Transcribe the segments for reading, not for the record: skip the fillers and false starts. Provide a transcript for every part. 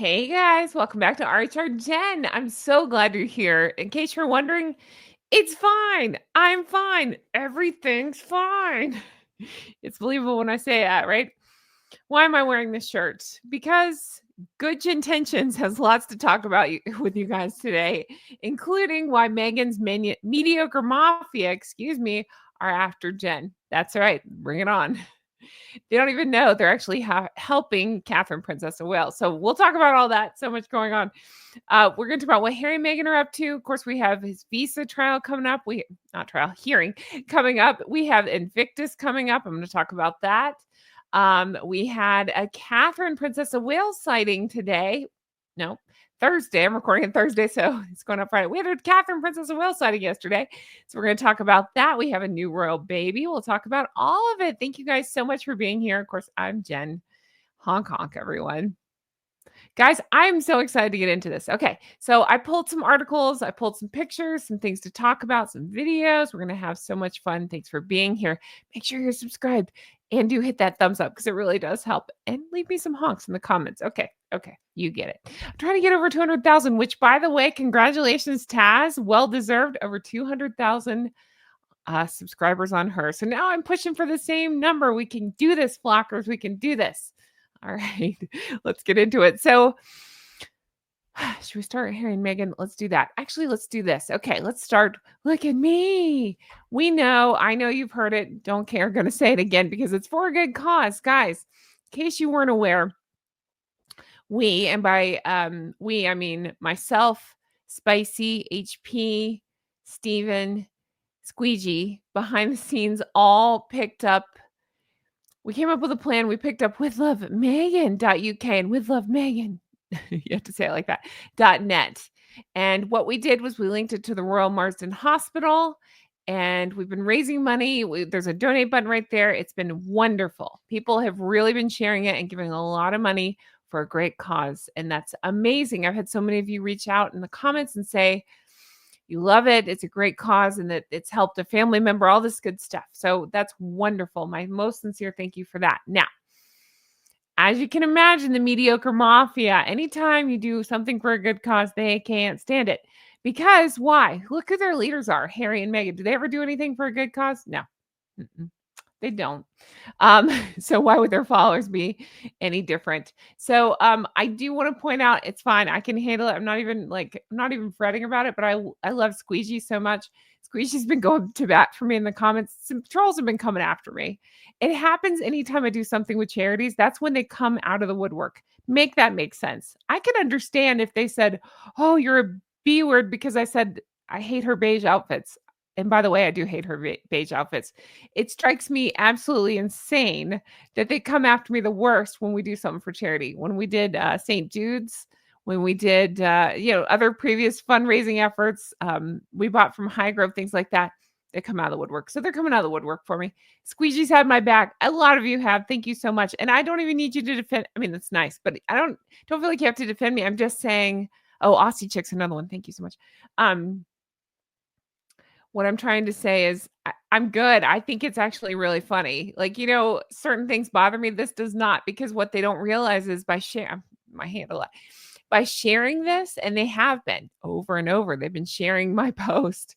Hey guys, welcome back to RHR Jen. I'm so glad you're here. In case you're wondering, it's fine. I'm fine. Everything's fine. It's believable when I say that, right? Why am I wearing this shirt? Because Good Intentions has lots to talk about with you guys today, including why Meghan's mediocre mafia, are after Jen. That's right. Bring it on. They don't even know they're actually helping Catherine, Princess of Wales. So we'll talk about all that. So much going on. We're going to talk about what Harry and Meghan are up to. Of course, we have his visa trial coming up. Hearing coming up. We have Invictus coming up. I'm going to talk about that. We had a Catherine, Princess of Wales sighting today. No, Thursday. I'm recording on Thursday, so it's going up Friday. We had a Catherine, Princess of Wales sighting yesterday. So we're going to talk about that. We have a new royal baby. We'll talk about all of it. Thank you guys so much for being here. Of course, I'm Jen. Honk, honk, everyone. Guys, I'm so excited to get into this. Okay, so I pulled some articles, I pulled some pictures, some things to talk about, some videos. We're going to have so much fun. Thanks for being here. Make sure you're subscribed and do hit that thumbs up because it really does help. And leave me some honks in the comments. Okay, you get it. I'm trying to get over 200,000, which, by the way, congratulations, Taz. Well deserved, over 200,000 subscribers on her. So now I'm pushing for the same number. We can do this, flockers. We can do this. All right, let's get into it. So, should we start Harry and Meghan? Let's do that. Actually, let's do this. Okay, let's start. Look at me. I know you've heard it. Don't care. Going to say it again because it's for a good cause. Guys, in case you weren't aware, and by we, I mean myself, Spicy, HP, Steven, Squeegee, behind the scenes, all picked up. We came up with a plan. We picked up withlovemegan.uk and withlovemegan. You have to say it like that, .net. And what we did was we linked it to the Royal Marsden Hospital, and we've been raising money. There's a donate button right there. It's been wonderful. People have really been sharing it and giving a lot of money for a great cause, and that's amazing. I've had so many of you reach out in the comments and say, you love it. It's a great cause and that it's helped a family member, all this good stuff. So that's wonderful. My most sincere thank you for that. Now, as you can imagine, the mediocre mafia, anytime you do something for a good cause, they can't stand it. Because why? Look who their leaders are, Harry and Meghan. Do they ever do anything for a good cause? No. Mm-mm. They don't. So why would their followers be any different? So I do want to point out it's fine. I can handle it. I'm not even fretting about it, but I love Squeegee so much. Squeegee's been going to bat for me in the comments. Some trolls have been coming after me. It happens anytime I do something with charities. That's when they come out of the woodwork. Make that make sense. I can understand if they said, "Oh, you're a B word," because I said I hate her beige outfits. And by the way, I do hate her beige outfits. It strikes me absolutely insane that they come after me the worst when we do something for charity. When we did St. Jude's, when we did other previous fundraising efforts, we bought from High Grove, things like that. They come out of the woodwork. So they're coming out of the woodwork for me. Squeegee's had my back. A lot of you have. Thank you so much. And I don't even need you to defend. I mean, that's nice, but I don't feel like you have to defend me. I'm just saying, oh, Aussie Chick's another one. Thank you so much. What I'm trying to say is I'm good. I think it's actually really funny. Like, certain things bother me. This does not, because what they don't realize is by sharing my hand a lot. By sharing this, and they have been over and over, they've been sharing my post.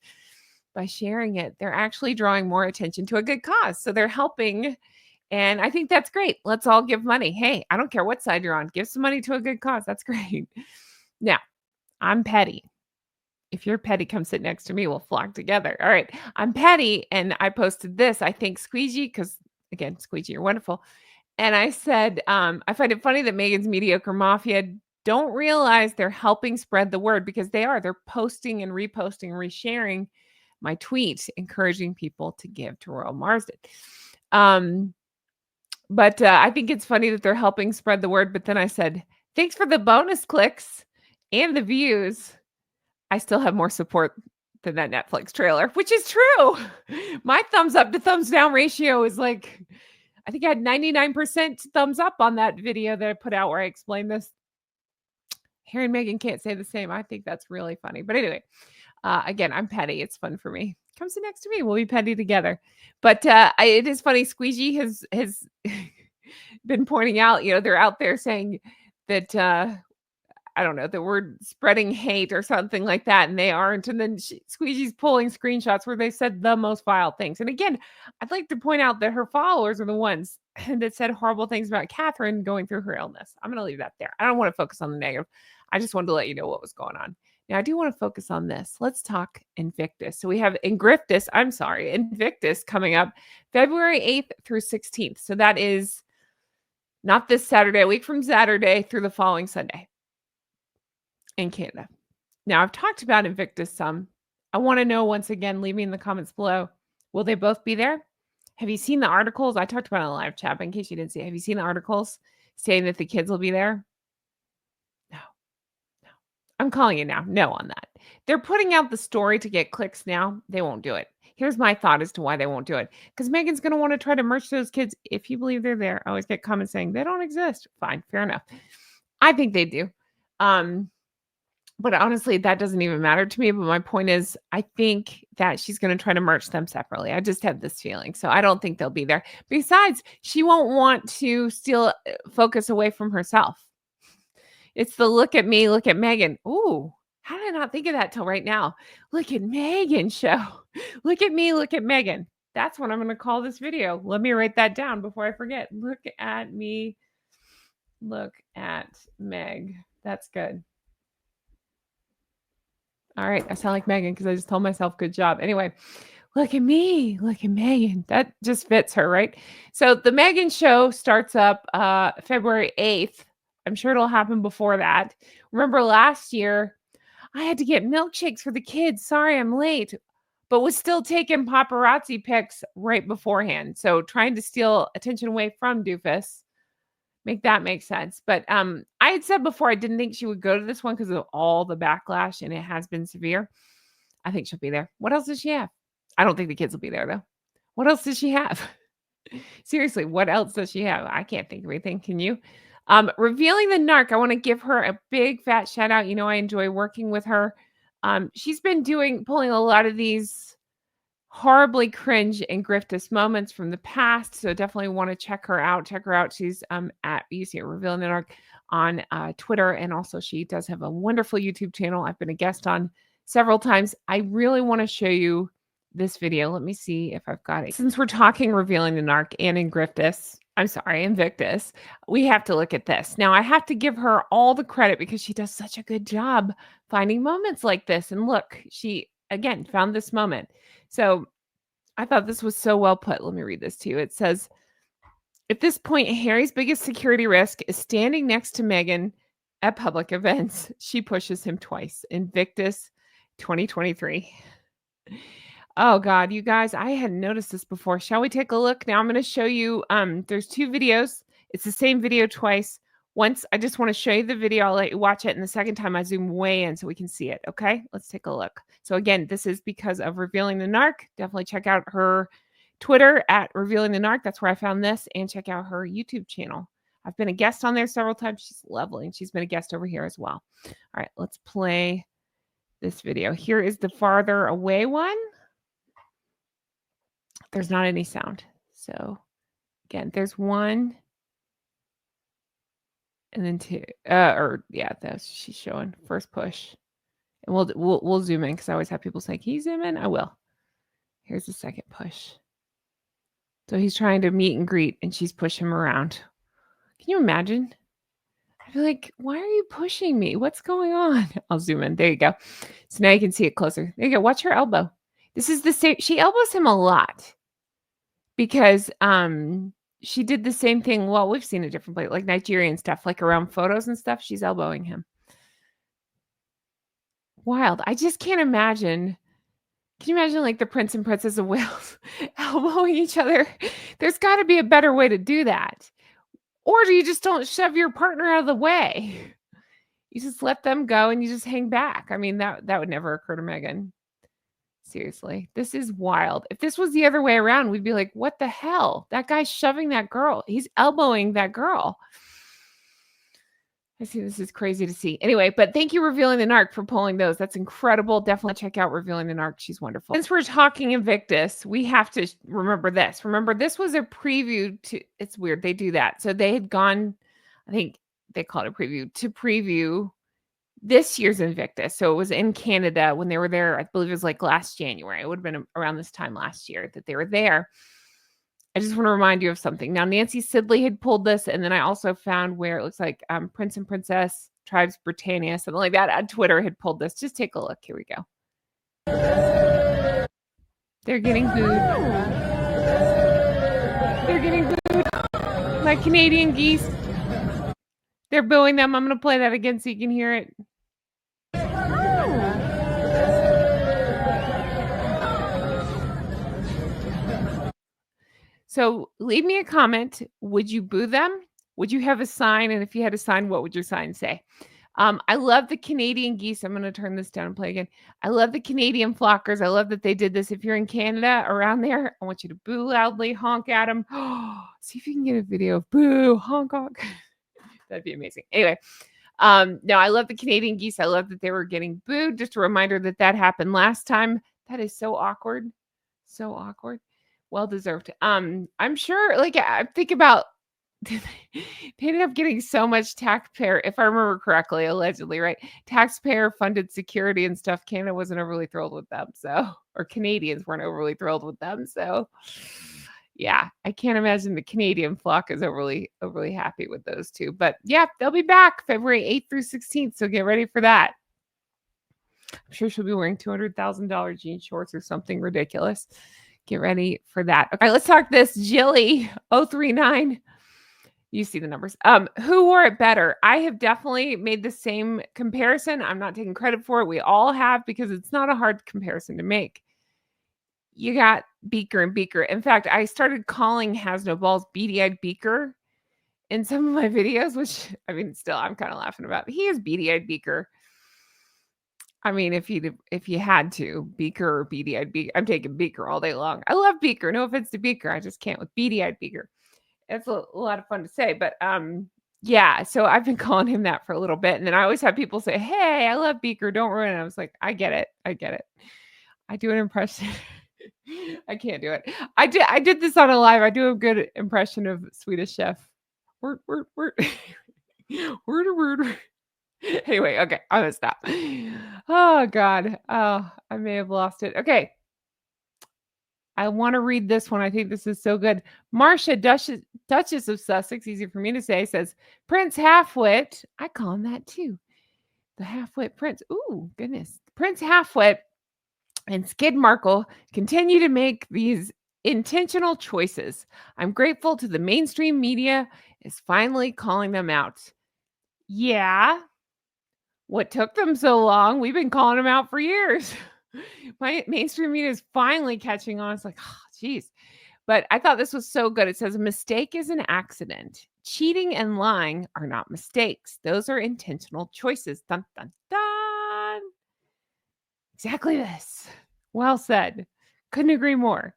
By sharing it, they're actually drawing more attention to a good cause. So they're helping. And I think that's great. Let's all give money. Hey, I don't care what side you're on. Give some money to a good cause. That's great. Now, I'm petty. If you're petty, come sit next to me. We'll flock together. All right. I'm petty. And I posted this. I think Squeegee, because again, Squeegee, you're wonderful. And I said, I find it funny that Meghan's mediocre mafia don't realize they're helping spread the word, because they are. They're posting and reposting, resharing my tweet, encouraging people to give to Royal Marsden. But I think it's funny that they're helping spread the word. But then I said, thanks for the bonus clicks and the views. I still have more support than that Netflix trailer, which is true. My thumbs up to thumbs down ratio is like, I think I had 99% thumbs up on that video that I put out where I explained this. Harry and Meghan can't say the same. I think that's really funny. But anyway, again, I'm petty. It's fun for me. Come sit next to me. We'll be petty together. But it is funny. Squeegee has been pointing out, they're out there saying that I don't know, that we're spreading hate or something like that, and they aren't. And then Squeegee's pulling screenshots where they said the most vile things. And again, I'd like to point out that her followers are the ones that said horrible things about Catherine going through her illness. I'm going to leave that there. I don't want to focus on the negative. I just wanted to let you know what was going on. Now, I do want to focus on this. Let's talk Invictus. So we have Invictus coming up February 8th through 16th. So that is not this Saturday, a week from Saturday through the following Sunday in Canada. Now, I've talked about Invictus some. I want to know, once again, leave me in the comments below. Will they both be there? Have you seen the articles? I talked about it in a live chat, but in case you didn't see it, have you seen the articles saying that the kids will be there? No. I'm calling it now. No on that. They're putting out the story to get clicks now. They won't do it. Here's my thought as to why they won't do it. Because Meghan's going to want to try to merge those kids. If you believe they're there, I always get comments saying they don't exist. Fine, fair enough. I think they do. But honestly, that doesn't even matter to me. But my point is, I think that she's going to try to merge them separately. I just have this feeling. So I don't think they'll be there. Besides, she won't want to steal focus away from herself. It's the look at me, look at Meghan. Ooh, how did I not think of that till right now? Look at Meghan show. Look at me, look at Meghan. That's what I'm going to call this video. Let me write that down before I forget. Look at me, look at Meg. That's good. All right, I sound like Meghan because I just told myself good job. Anyway, look at me, look at Meghan. That just fits her, right? So the Meghan show starts up February 8th. I'm sure it'll happen before that. Remember last year, I had to get milkshakes for the kids. Sorry, I'm late, but was still taking paparazzi pics right beforehand. So trying to steal attention away from Doofus. Make that make sense. But I had said before I didn't think she would go to this one because of all the backlash, and it has been severe. I think she'll be there. What else does she have? I don't think the kids will be there, though. What else does she have? Seriously, what else does she have? I can't think of anything. Can you? Revealing the Narc, I want to give her a big fat shout out. You know, I enjoy working with her. She's been pulling a lot of these horribly cringe and griftous moments from the past. So definitely want to check her out. She's at, you see it, Revealing the Narc on Twitter. And also she does have a wonderful YouTube channel I've been a guest on several times. I really want to show you this video. Let me see if I've got it. Since we're talking Revealing the Narc and Invictus, we have to look at this. Now, I have to give her all the credit because she does such a good job finding moments like this. And look, she, again, found this moment. So I thought this was so well put. Let me read this to you. It says, at this point, Harry's biggest security risk is standing next to Meghan at public events. She pushes him twice. Invictus 2023. Oh God, you guys, I hadn't noticed this before. Shall we take a look? Now I'm going to show you, there's two videos. It's the same video twice. Once, I just want to show you the video. I'll let you watch it. And the second time I zoom way in so we can see it. Okay, let's take a look. So again, this is because of Revealing the Narc. Definitely check out her Twitter at Revealing the Narc. That's where I found this. And check out her YouTube channel. I've been a guest on there several times. She's lovely. And she's been a guest over here as well. All right, let's play this video. Here is the farther away one. There's not any sound. So again, there's one and then two. That's she's showing first push. And we'll zoom in because I always have people say, "Can you zoom in?" I will. Here's the second push. So he's trying to meet and greet, and she's pushing him around. Can you imagine? I'd be like, "Why are you pushing me? What's going on?" I'll zoom in. There you go. So now you can see it closer. There you go. Watch her elbow. This is the same. She elbows him a lot. Because she did the same thing. Well, we've seen a different place, like Nigerian stuff, like around photos and stuff. She's elbowing him. Wild. I just can't imagine. Can you imagine like the Prince and Princess of Wales elbowing each other? There's got to be a better way to do that. Or do you just don't shove your partner out of the way? You just let them go and you just hang back. I mean, that would never occur to Meghan. Seriously, this is wild. If this was the other way around, we'd be like, what the hell? That guy's shoving that girl. He's elbowing that girl. I see, this is crazy to see. Anyway, but thank you, Revealing the Narc, for pulling those. That's incredible. Definitely check out Revealing the Narc. She's wonderful. Since we're talking Invictus, we have to remember this. Remember, this was a preview to, it's weird, they do that. So they had gone, I think they called it a preview, to preview this year's Invictus. So it was in Canada when they were there. I believe it was like last January. It would have been around this time last year that they were there. I just want to remind you of something. Now, Nancy Sidley had pulled this, and then I also found where it looks like Prince and Princess Tribes Britannia, something like that, on Twitter had pulled this. Just take a look. Here we go. They're getting booed. They're getting booed. My Canadian geese. They're booing them. I'm going to play that again so you can hear it. So leave me a comment. Would you boo them? Would you have a sign? And if you had a sign, what would your sign say? I love the Canadian geese. I'm going to turn this down and play again. I love the Canadian flockers. I love that they did this. If you're in Canada around there, I want you to boo loudly, honk at them. See if you can get a video of boo, honk, honk. That'd be amazing. Anyway, no, I love the Canadian geese. I love that they were getting booed. Just a reminder that happened last time. That is so awkward. So awkward. Well deserved. I'm sure, like, I think about they ended up getting so much taxpayer, if I remember correctly, allegedly, right? Taxpayer funded security and stuff. Canada wasn't overly thrilled with them. So, or Canadians weren't overly thrilled with them. So, yeah, I can't imagine the Canadian flock is overly happy with those two. But yeah, they'll be back February 8th through 16th. So get ready for that. I'm sure she'll be wearing $200,000 jean shorts or something ridiculous. Get ready for that. Okay, let's talk this. Jilly 039. You see the numbers. Who wore it better? I have definitely made the same comparison. I'm not taking credit for it. We all have, because it's not a hard comparison to make. You got Beaker and Beaker. In fact, I started calling Has No Balls beady-eyed Beaker in some of my videos, which, I mean, still, I'm kind of laughing about. He is beady-eyed Beaker. I mean, if you had to, Beaker or beady-eyed Beaker, I'm taking Beaker all day long. I love Beaker. No offense to Beaker. I just can't with beady-eyed Beaker. It's a lot of fun to say, but yeah, so I've been calling him that for a little bit. And then I always have people say, "Hey, I love Beaker. Don't ruin it." I was like, I get it. I do an impression. I can't do it. I did this on a live. I do a good impression of Swedish Chef. Word. Word. Anyway, okay, I'm gonna stop. Oh God. Oh, I may have lost it. Okay. I want to read this one. I think this is so good. Marcia, Duchess of Sussex, easy for me to say, says, Prince Halfwit. I call him that too. The Halfwit Prince. Ooh, goodness. Prince Halfwit and Skid Markle continue to make these intentional choices. I'm grateful to the mainstream media is finally calling them out. Yeah. What took them so long? We've been calling them out for years. My mainstream media is finally catching on. It's like, oh, geez. But I thought this was so good. It says a mistake is an accident. Cheating and lying are not mistakes. Those are intentional choices. Dun, dun, dun. Exactly this. Well said. Couldn't agree more.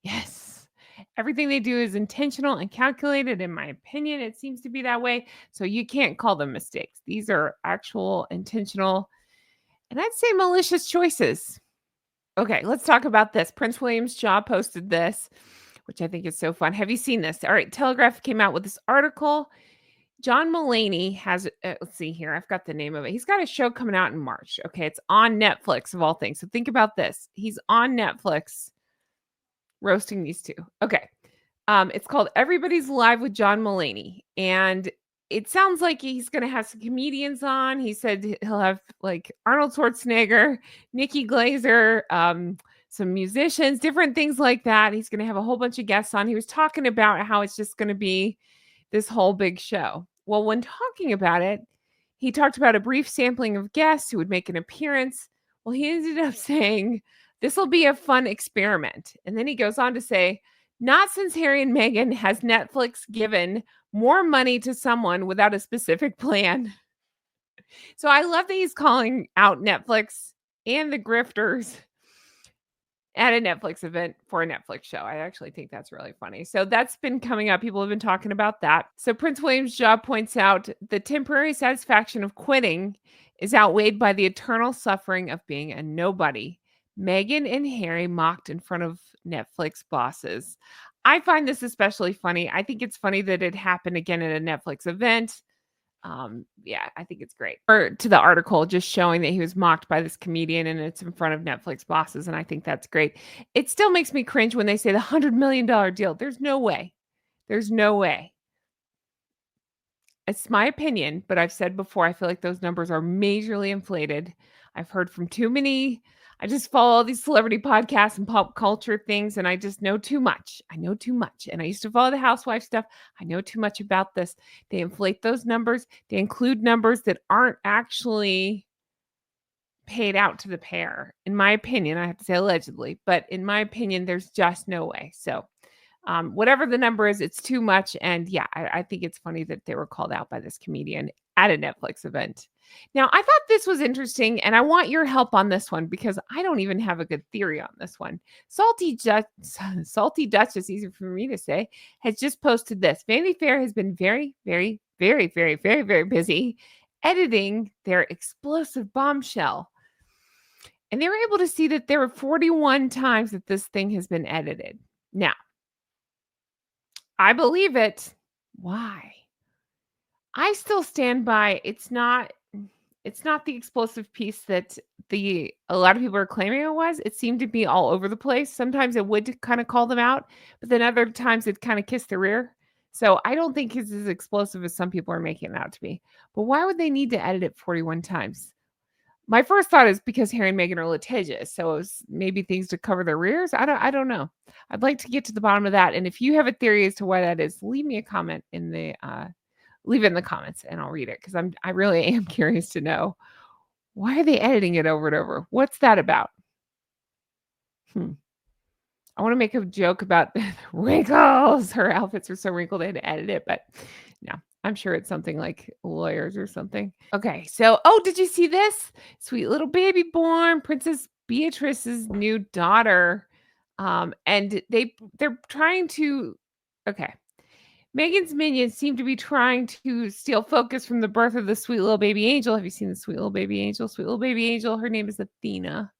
Yes. Everything they do is intentional and calculated. In my opinion, it seems to be that way. So you can't call them mistakes. These are actual intentional, and I'd say malicious choices. Okay, let's talk about this. Prince William's Jaw posted this, which I think is so fun. Have you seen this? All right, Telegraph came out with this article. John Mulaney has, let's see here. I've got the name of it. He's got a show coming out in March. Okay, it's on Netflix of all things. So think about this. He's on Netflix roasting these two. Okay. It's called Everybody's Live with John Mulaney. And it sounds like he's going to have some comedians on. He said he'll have like Arnold Schwarzenegger, Nikki Glazer, some musicians, different things like that. He's going to have a whole bunch of guests on. He was talking about how it's just going to be this whole big show. Well, when talking about it, he talked about a brief sampling of guests who would make an appearance. Well, he ended up saying, this will be a fun experiment. And then he goes on to say, not since Harry and Meghan has Netflix given more money to someone without a specific plan. So I love that he's calling out Netflix and the grifters at a Netflix event for a Netflix show. I actually think that's really funny. So that's been coming up. People have been talking about that. So Prince William's Jaw points out the temporary satisfaction of quitting is outweighed by the eternal suffering of being a nobody. Meghan and Harry mocked in front of Netflix bosses. I find this especially funny. I think it's funny that it happened again at a Netflix event. Yeah, I think it's great. Or to the article just showing that he was mocked by this comedian and it's in front of Netflix bosses, and I think that's great. It still makes me cringe when they say the $100 million deal. There's no way. There's no way. It's my opinion, but I've said before, I feel like those numbers are majorly inflated. I've heard from too many. I just follow all these celebrity podcasts and pop culture things, and I just know too much. I know too much. And I used to follow the housewife stuff. I know too much about this. They inflate those numbers. They include numbers that aren't actually paid out to the pair. In my opinion, I have to say allegedly, but in my opinion, there's just no way. So whatever the number is, it's too much. And yeah, I think it's funny that they were called out by this comedian at a Netflix event. Now, I thought this was interesting, and I want your help on this one because I don't even have a good theory on this one. Salty Duchess, easy for me to say, has just posted this. Vanity Fair has been very, very, very, very, very, very busy editing their explosive bombshell. And they were able to see that there were 41 times that this thing has been edited. Now, I believe it. Why? I still stand by it's not the explosive piece that a lot of people are claiming it was. It seemed to be all over the place. Sometimes it would kind of call them out, but then other times it kind of kissed the rear. So I don't think it's as explosive as some people are making it out to be. But why would they need to edit it 41 times? My first thought is because Harry and Meghan are litigious, so it was maybe things to cover their rears. I don't know. I'd like to get to the bottom of that, and if you have a theory as to why that is, leave me a comment leave it in the comments, and I'll read it because I really am curious to know why are they editing it over and over. What's that about? I want to make a joke about wrinkles. Her outfits are so wrinkled they had to edit it, but no, I'm sure it's something like lawyers or something. Okay, so did you see this? Sweet little baby born, Princess Beatrice's new daughter. And they're trying to okay. Meghan's minions seem to be trying to steal focus from the birth of the sweet little baby angel. Have you seen the sweet little baby angel? Sweet little baby angel. Her name is Athena.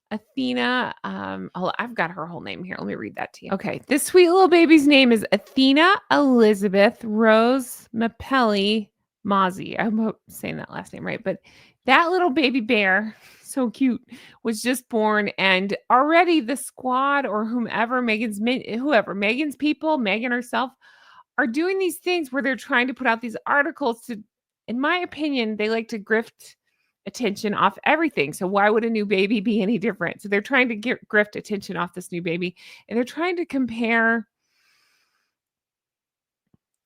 Athena, I've got her whole name here. Let me read that to you. Okay, this sweet little baby's name is Athena Elizabeth Rose Mapelli Mozzie. I'm saying that last name right, but that little baby bear, so cute, was just born, and already the squad or whoever Meghan's people, Meghan herself, are doing these things where they're trying to put out these articles to, in my opinion, they like to grift attention off everything. So why would a new baby be any different? So they're trying to grift attention off this new baby, and they're trying to compare,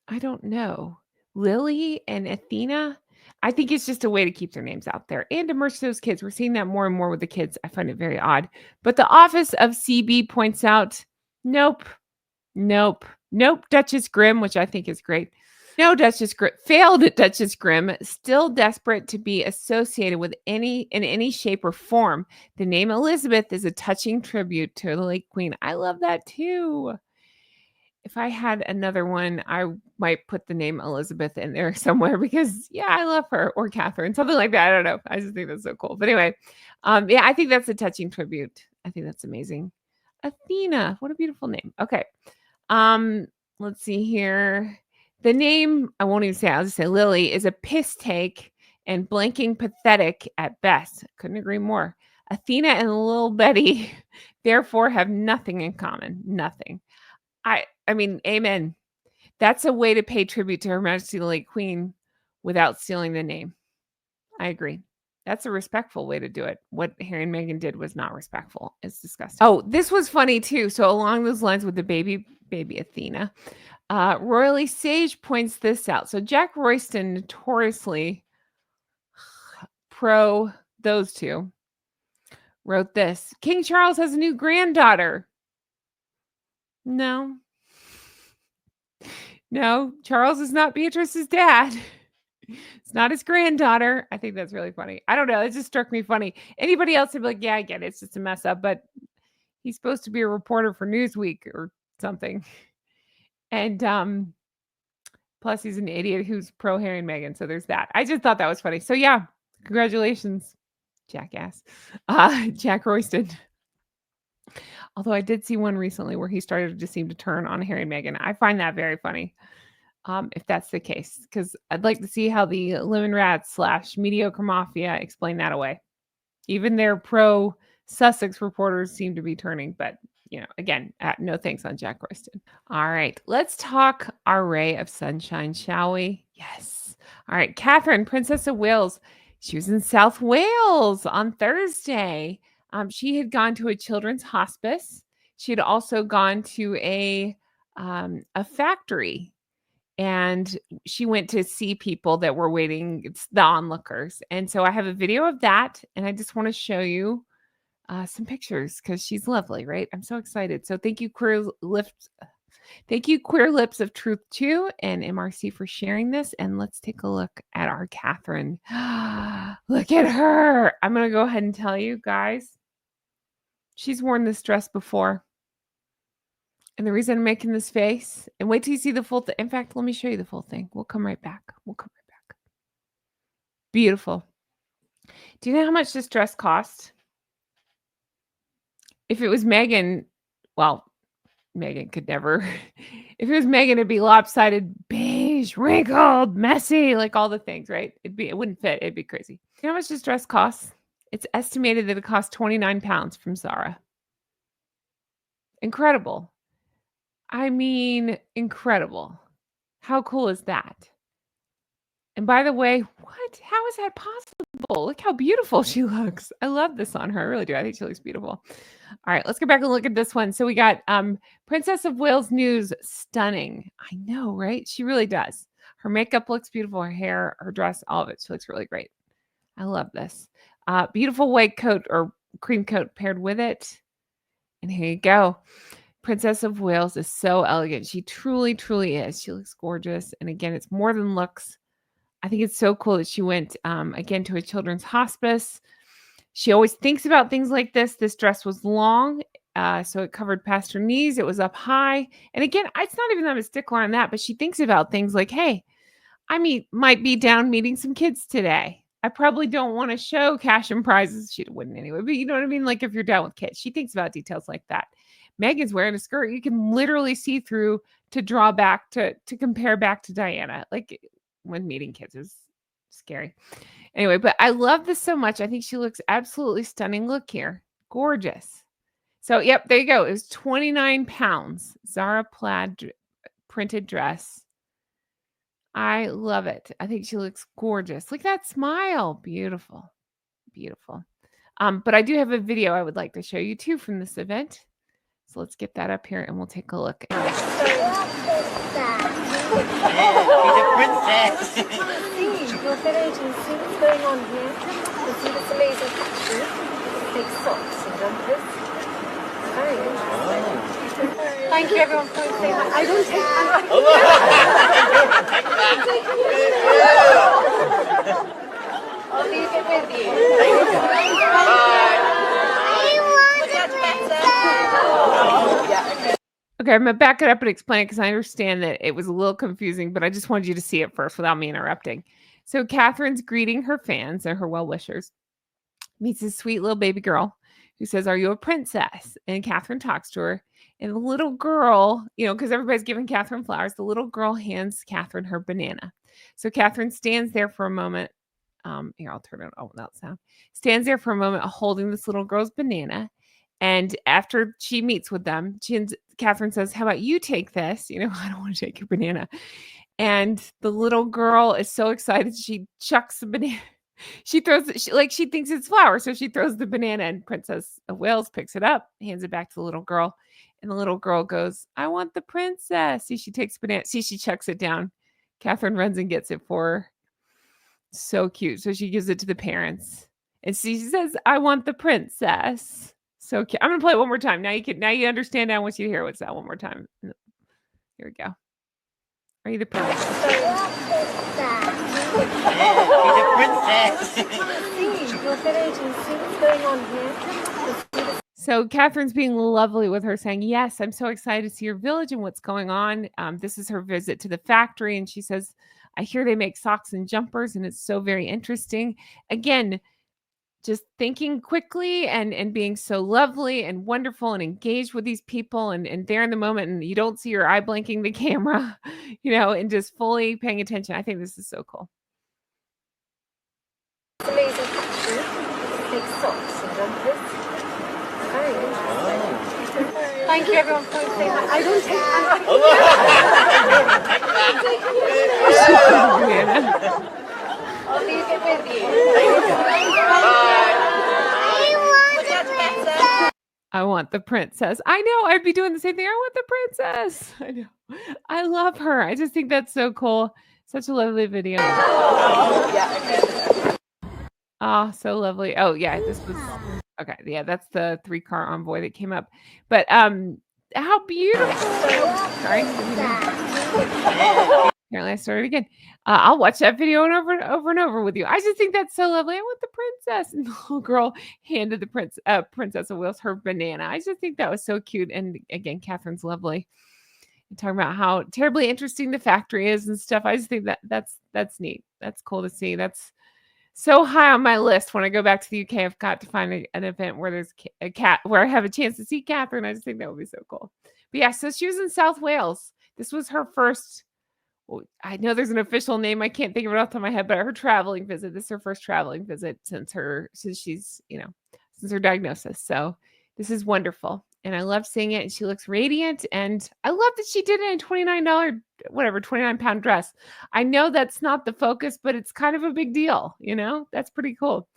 I don't know, Lily and Athena. I think it's just a way to keep their names out there and to merge those kids. We're seeing that more and more with the kids. I find it very odd. But the office of CB points out, nope, nope, nope, Duchess Grimm, which I think is great. No, failed Duchess Grimm, still desperate to be associated with in any shape or form. The name Elizabeth is a touching tribute to the late queen. I love that too. If I had another one, I might put the name Elizabeth in there somewhere because yeah, I love her, or Catherine, something like that. I don't know. I just think that's so cool. But anyway, yeah, I think that's a touching tribute. I think that's amazing. Athena, what a beautiful name. Okay. Let's see here. The name, I won't even say, I'll just say Lily, is a piss take and blanking pathetic at best. Couldn't agree more. Athena and little Betty, therefore, have nothing in common. Nothing. I mean, amen. That's a way to pay tribute to Her Majesty the late Queen without stealing the name. I agree. That's a respectful way to do it. What Harry and Meghan did was not respectful. It's disgusting. Oh, this was funny too. So along those lines with the baby Athena, Royally Sage points this out. So Jack Royston, notoriously pro those two, wrote this. King Charles has a new granddaughter. No, Charles is not Beatrice's dad. It's not his granddaughter. I think that's really funny. I don't know. It just struck me funny. Anybody else would be like, yeah, I get it. It's just a mess up. But he's supposed to be a reporter for Newsweek or something. And plus he's an idiot who's pro Harry and Meghan. So there's that. I just thought that was funny. So yeah, congratulations, jackass. Jack Royston. Although I did see one recently where he started to seem to turn on Harry and Meghan. I find that very funny. if that's the case, because I'd like to see how the Lemon Rats / Mediocre Mafia explain that away. Even their pro Sussex reporters seem to be turning, but again, no thanks on Jack Royston. All right, let's talk our ray of sunshine, shall we? Yes. All right, Catherine, Princess of Wales. She was in South Wales on Thursday. She had gone to a children's hospice. She had also gone to a factory, and she went to see people that were waiting. It's the onlookers. And so I have a video of that, and I just want to show you some pictures because she's lovely, right? I'm so excited. So thank you, Queer Lips of Truth 2 and MRC for sharing this. And let's take a look at our Catherine. Look at her. I'm going to go ahead and tell you guys, she's worn this dress before. And the reason I'm making this face, and wait till you see the full thing. In fact, let me show you the full thing. We'll come right back. Beautiful. Do you know how much this dress cost? If it was Meghan, well, Meghan could never. If it was Meghan, it'd be lopsided, beige, wrinkled, messy, like all the things, right? It wouldn't fit. It'd be crazy. You know how much this dress costs? It's estimated that it costs £29 from Zara. Incredible. I mean, incredible. How cool is that? And by the way, what? How is that possible? Look how beautiful she looks. I love this on her. I really do. I think she looks beautiful. All right, let's go back and look at this one. So we got Princess of Wales news. Stunning. I know, right? She really does. Her makeup looks beautiful. Her hair, her dress, all of it. She looks really great. I love this. Beautiful white coat or cream coat paired with it. And here you go. Princess of Wales is so elegant. She truly, truly is. She looks gorgeous. And again, it's more than looks. I think it's so cool that she went, again, to a children's hospice. She always thinks about things like this. This dress was long, so it covered past her knees. It was up high. And again, it's not even that I'm a stickler on that, but she thinks about things like, hey, might be down meeting some kids today. I probably don't want to show cash and prizes. She wouldn't anyway, but you know what I mean? Like if you're down with kids, she thinks about details like that. Meghan's wearing a skirt you can literally see through to draw back, to compare back to Diana. Like when meeting kids is scary. Anyway, but I love this so much. I think she looks absolutely stunning. Look here. Gorgeous. So, yep, there you go. It was £29. Zara plaid printed dress. I love it. I think she looks gorgeous. Look at that smile. Beautiful. Beautiful. But I do have a video I would like to show you too from this event. So let's get that up here and we'll take a look. She's a princess. Your village and see what's going on here. You see this amazing factory. Big socks and jumpers. Very interesting. Thank you everyone for saying that. I don't take I'll leave it with you. Okay, I'm going to back it up and explain it because I understand that it was a little confusing, but I just wanted you to see it first without me interrupting. So Catherine's greeting her fans and her well-wishers, meets this sweet little baby girl who says, "Are you a princess?" And Catherine talks to her. And the little girl, because everybody's giving Catherine flowers, the little girl hands Catherine her banana. So Catherine stands there for a moment. Here, I'll turn it on without sound. Stands there for a moment holding this little girl's banana. And after she meets with them, Catherine says, "How about you take this? I don't want to take your banana." And the little girl is so excited. She chucks the banana. She throws it, she thinks it's flour. So she throws the banana and Princess of Wales picks it up, hands it back to the little girl. And the little girl goes, "I want the princess." See, she takes banana. See, she chucks it down. Catherine runs and gets it for her. So cute. So she gives it to the parents. And she says, "I want the princess." So cute. I'm going to play it one more time. Now you understand. I want you to hear what's that one more time. Here we go. Are you the princess? She's a princess. Your village and see what's going on here. So Catherine's being lovely with her, saying, "Yes, I'm so excited to see your village and what's going on." This is her visit to the factory. And she says, "I hear they make socks and jumpers and it's so very interesting." Again, just thinking quickly and being so lovely and wonderful and engaged with these people and there in the moment, and you don't see your eye blinking the camera, and just fully paying attention. I think this is so cool. It's amazing factory. Make socks and jumpers. Very interesting. Thank you everyone for saying that. I don't take I'll leave it with you. I want the princess. I know. I'd be doing the same thing. I want the princess. I know. I love her. I just think that's so cool. Such a lovely video. Oh, so lovely. Oh, yeah. This was okay. Yeah, that's the 3-car envoy that came up. But how beautiful. Sorry. Apparently I started again. I'll watch that video over and over with you. I just think that's so lovely. I want the princess. And the little girl handed the Princess of Wales her banana. I just think that was so cute. And again, Catherine's lovely. And talking about how terribly interesting the factory is and stuff. I just think that's neat. That's cool to see. That's so high on my list. When I go back to the UK, I've got to find an event where there's a cat, where I have a chance to see Catherine. I just think that would be so cool. But yeah, so she was in South Wales. This was her first. Well, I know there's an official name. I can't think of it off the top of my head, but her traveling visit. This is her first traveling visit since she's, since her diagnosis. So this is wonderful. And I love seeing it. And she looks radiant. And I love that she did it in $29, 29-pound dress. I know that's not the focus, but it's kind of a big deal. That's pretty cool.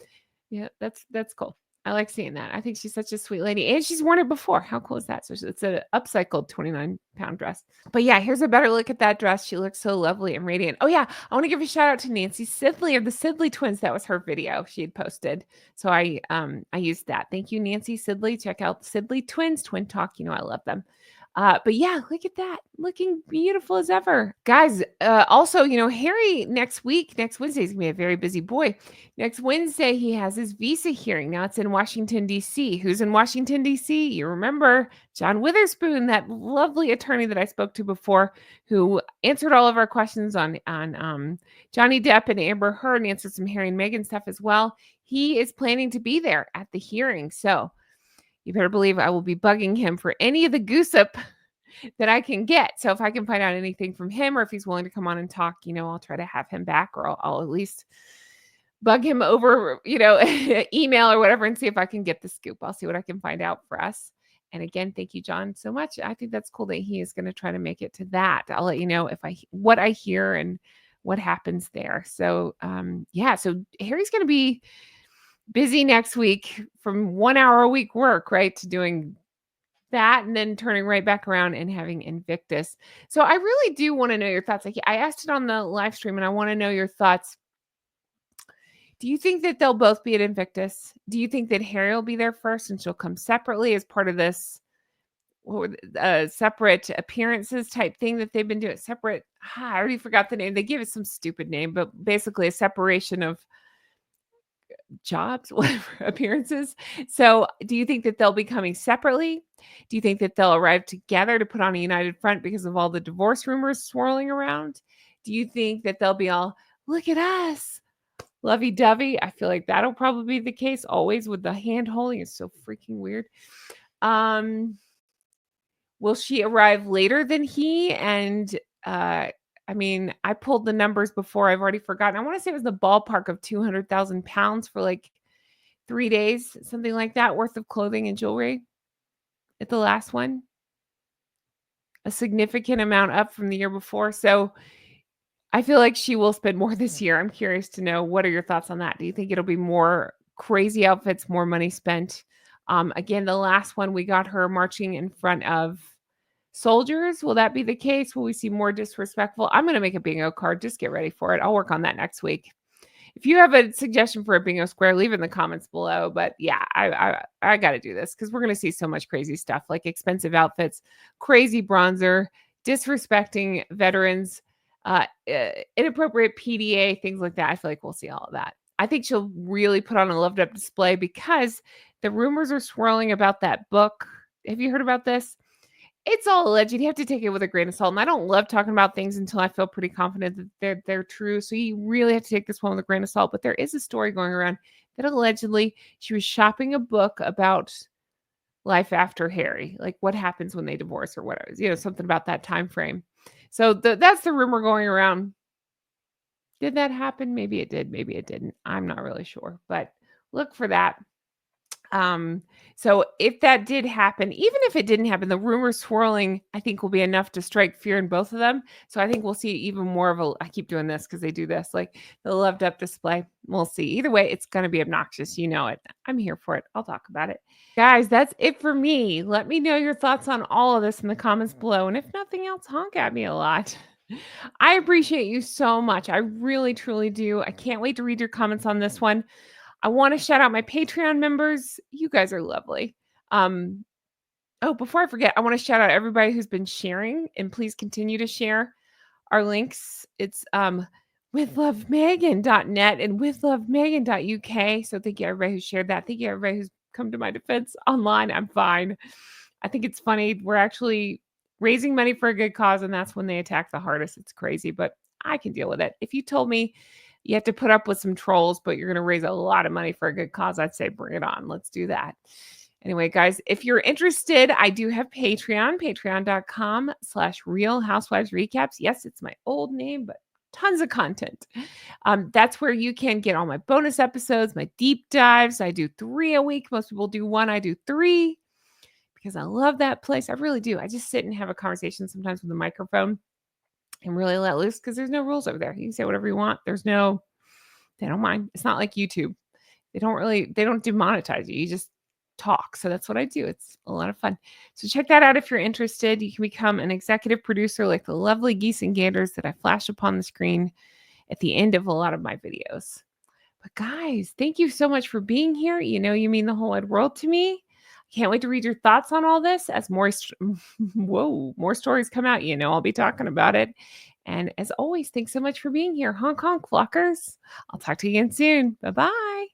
Yeah, that's cool. I like seeing that. I think she's such a sweet lady. And she's worn it before. How cool is that? So it's an upcycled 29-pound dress. But yeah, here's a better look at that dress. She looks so lovely and radiant. Oh yeah, I want to give a shout out to Nancy Sidley of the Sidley twins. That was her video she had posted. So I used that. Thank you, Nancy Sidley. Check out the Sidley twins, Twin Talk. I love them. But yeah, look at that. Looking beautiful as ever. Guys, also, Harry next Wednesday is going to be a very busy boy. Next Wednesday, he has his visa hearing. Now it's in Washington, D.C. Who's in Washington, D.C.? You remember John Witherspoon, that lovely attorney that I spoke to before, who answered all of our questions on Johnny Depp and Amber Heard, and answered some Harry and Meghan stuff as well. He is planning to be there at the hearing. So you better believe I will be bugging him for any of the goosip that I can get. So if I can find out anything from him, or if he's willing to come on and talk, I'll try to have him back, or I'll at least bug him over, email or whatever, and see if I can get the scoop. I'll see what I can find out for us. And again, thank you, John, so much. I think that's cool that he is going to try to make it to that. I'll let you know what I hear and what happens there. So so Harry's going to be busy next week, from 1 hour a week work, right, to doing that, and then turning right back around and having Invictus. So I really do want to know your thoughts. I asked it on the live stream, and I want to know your thoughts. Do you think that they'll both be at Invictus? Do you think that Harry will be there first and she'll come separately as part of this separate appearances type thing that they've been doing? Separate, I already forgot the name. They gave it some stupid name, but basically a separation of jobs, whatever, appearances. So do you think that they'll be coming separately? Do you think that they'll arrive together to put on a united front because of all the divorce rumors swirling around? Do you think that they'll be all, look at us, lovey-dovey? I feel like that'll probably be the case always, with the hand holding. It's so freaking weird. Will she arrive later than he? And I pulled the numbers before. I've already forgotten. I want to say it was the ballpark of 200,000 pounds for like 3 days, something like that, worth of clothing and jewelry at the last one. A significant amount up from the year before. So I feel like she will spend more this year. I'm curious to know, what are your thoughts on that? Do you think it'll be more crazy outfits, more money spent? Again, the last one, we got her marching in front of soldiers. Will that be the case? Will we see more disrespectful? I'm going to make a bingo card. Just get ready for it. I'll work on that next week. If you have a suggestion for a bingo square, leave it in the comments below. But yeah, I got to do this, because we're going to see so much crazy stuff, like expensive outfits, crazy bronzer, disrespecting veterans, inappropriate PDA, things like that. I feel like we'll see all of that. I think she'll really put on a loved up display, because the rumors are swirling about that book. Have you heard about this? It's all alleged. You have to take it with a grain of salt. And I don't love talking about things until I feel pretty confident that they're true. So you really have to take this one with a grain of salt. But there is a story going around that allegedly she was shopping a book about life after Harry, like what happens when they divorce or whatever, something about that time frame. So that's the rumor going around. Did that happen? Maybe it did, maybe it didn't. I'm not really sure, but look for that. So if that did happen, even if it didn't happen, the rumors swirling, I think will be enough to strike fear in both of them. So I think we'll see even more of I keep doing this because they do this, like the loved up display. We'll see. Either way, it's going to be obnoxious. You know it. I'm here for it. I'll talk about it. Guys, that's it for me. Let me know your thoughts on all of this in the comments below. And if nothing else, honk at me a lot. I appreciate you so much. I really, truly do. I can't wait to read your comments on this one. I want to shout out my Patreon members. You guys are lovely. Before I forget, I want to shout out everybody who's been sharing, and please continue to share our links. It's withlovemegan.net and withlovemegan.uk. So thank you everybody who shared that. Thank you everybody who's come to my defense online. I'm fine. I think it's funny. We're actually raising money for a good cause, and that's when they attack the hardest. It's crazy, but I can deal with it. If you told me you have to put up with some trolls, but you're going to raise a lot of money for a good cause, I'd say bring it on. Let's do that. Anyway, guys, if you're interested, I do have Patreon, patreon.com/Real Housewives Recaps. Yes, it's my old name, but tons of content. That's where you can get all my bonus episodes, my deep dives. I do 3 a week. Most people do 1. I do 3 because I love that place. I really do. I just sit and have a conversation sometimes with a microphone and really let loose because there's no rules over there. You can say whatever you want. They don't mind. It's not like YouTube. They don't demonetize you. You just talk. So that's what I do. It's a lot of fun. So check that out if you're interested. You can become an executive producer like the lovely geese and ganders that I flash upon the screen at the end of a lot of my videos. But guys, thank you so much for being here. You mean the whole wide world to me. Can't wait to read your thoughts on all this as more stories come out. I'll be talking about it. And as always, thanks so much for being here. Honk, honk, flockers. I'll talk to you again soon. Bye-bye.